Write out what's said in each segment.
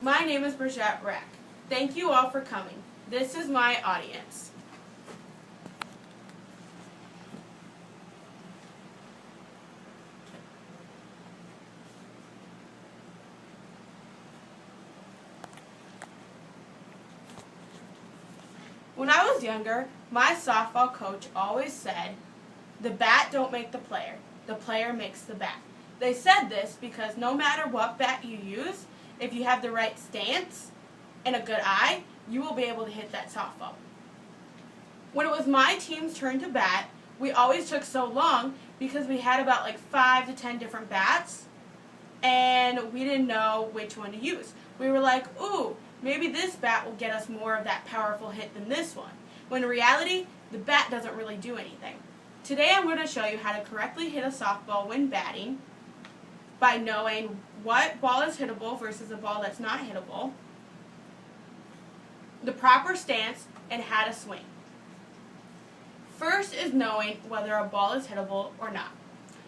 My name is B.Rech. Thank you all for coming. This is my audience. When I was younger, my softball coach always said, "The bat don't make the player makes the bat." They said this because no matter what bat you use, if you have the right stance and a good eye, you will be able to hit that softball. When it was my team's turn to bat, we always took so long because we had about 5 to 10 different bats and we didn't know which one to use. We were like, ooh, maybe this bat will get us more of that powerful hit than this one. When in reality, the bat doesn't really do anything. Today I'm going to show you how to correctly hit a softball when batting by knowing what ball is hittable versus a ball that's not hittable, the proper stance, and how to swing. First is knowing whether a ball is hittable or not.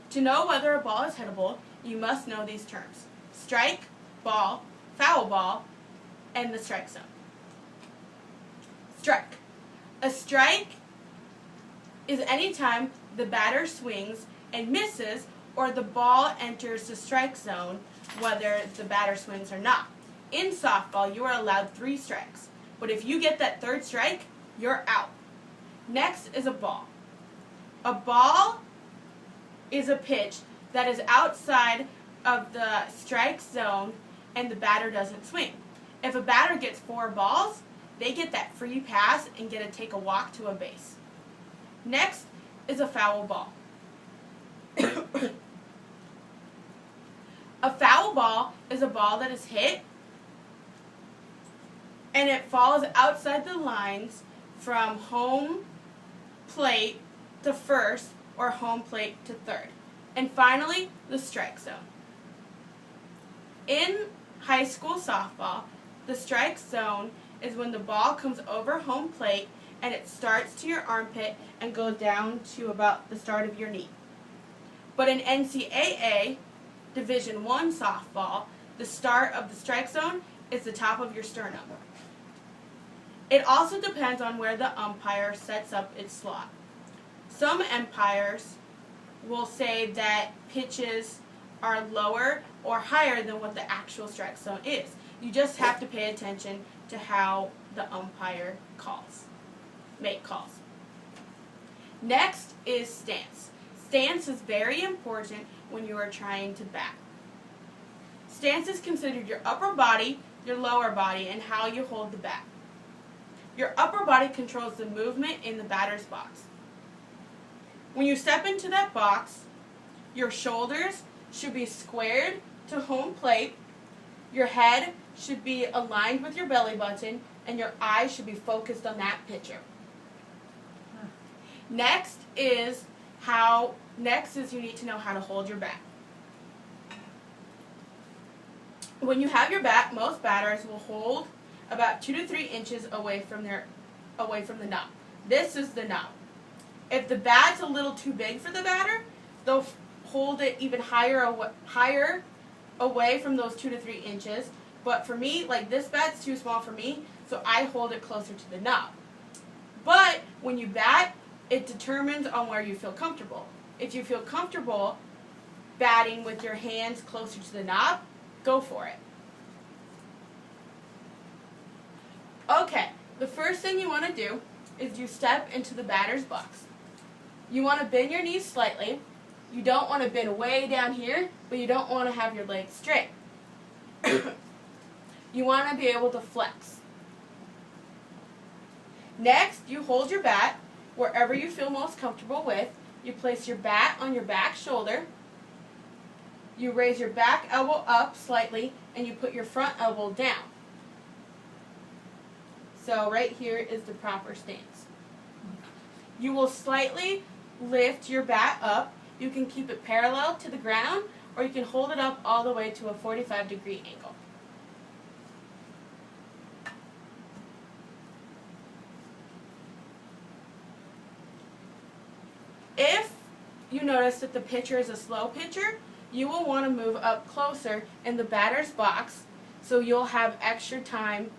To know whether a ball is hittable, you must know these terms: strike, ball, foul ball, and the strike zone. Strike. A strike is any time the batter swings and misses or the ball enters the strike zone, whether the batter swings or not. In softball, you are allowed 3 strikes, but if you get that 3rd strike, you're out. Next is a ball. A ball is a pitch that is outside of the strike zone and the batter doesn't swing. If a batter gets 4 balls, they get that free pass and get to take a walk to a base. Next is a foul ball. A foul ball is a ball that is hit and it falls outside the lines from home plate to first or home plate to third. And finally, the strike zone. In high school softball, the strike zone is when the ball comes over home plate and it starts to your armpit and goes down to about the start of your knee. But in NCAA Division I softball, the start of the strike zone is the top of your sternum. It also depends on where the umpire sets up its slot. Some umpires will say that pitches are lower or higher than what the actual strike zone is. You just have to pay attention to how the umpire make calls. Next is stance. Stance is very important when you are trying to bat. Stance is considered your upper body, your lower body, and how you hold the bat. Your upper body controls the movement in the batter's box. When you step into that box, your shoulders should be squared to home plate, your head should be aligned with your belly button, and your eyes should be focused on that pitcher. Next is you need to know how to hold your bat. When you have your bat, most batters will hold about 2 to 3 inches away from the knob. This is the knob. If the bat's a little too big for the batter, they'll hold it even higher away from those 2 to 3 inches. But for me, this bat's too small for me, so I hold it closer to the knob. But when you bat, it determines on where you feel comfortable. If you feel comfortable batting with your hands closer to the knob, go for it. Okay, the first thing you want to do is you step into the batter's box. You want to bend your knees slightly. You don't want to bend way down here, but you don't want to have your legs straight. You want to be able to flex. Next, you hold your bat wherever you feel most comfortable with. You place your bat on your back shoulder. You raise your back elbow up slightly, and you put your front elbow down. So right here is the proper stance. You will slightly lift your bat up. You can keep it parallel to the ground, or you can hold it up all the way to a 45-degree angle. If you notice that the pitcher is a slow pitcher, you will want to move up closer in the batter's box so you'll have extra time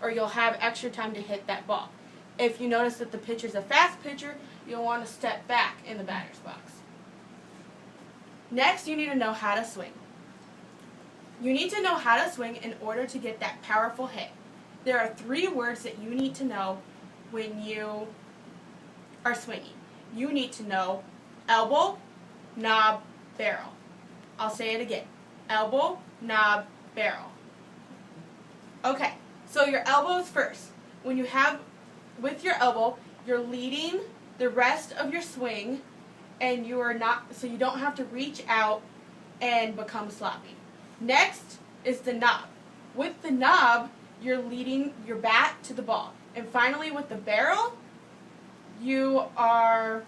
to hit that ball. If you notice that the pitcher's a fast pitcher, you'll want to step back in the batter's box. Next, you need to know how to swing. You need to know how to swing in order to get that powerful hit. There are 3 words that you need to know when you are swinging. You need to know elbow, knob, barrel. I'll say it again. Elbow, knob, barrel. Okay, so your elbows first. With your elbow, you're leading the rest of your swing, and so you don't have to reach out and become sloppy. Next is the knob. With the knob, you're leading your bat to the ball. And finally, with the barrel, you are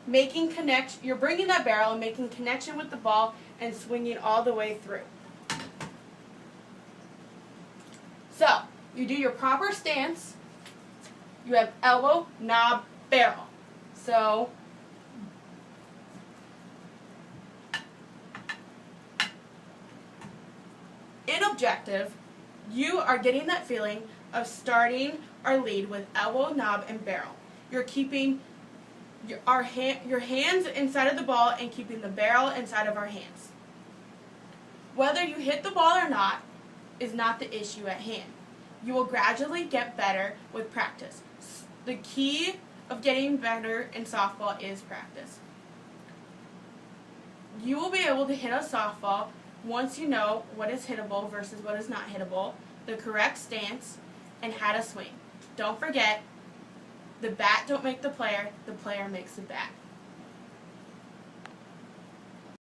you're bringing that barrel and making connection with the ball and swinging all the way through. So, you do your proper stance. You have elbow, knob, barrel. So, in objective, you are getting that feeling of starting our lead with elbow, knob, and barrel. You're keeping your hands inside of the ball and keeping the barrel inside of our hands. Whether you hit the ball or not is not the issue at hand. You will gradually get better with practice. The key of getting better in softball is practice. You will be able to hit a softball once you know what is hittable versus what is not hittable, the correct stance, and how to swing. Don't forget, the bat don't make the player makes the bat.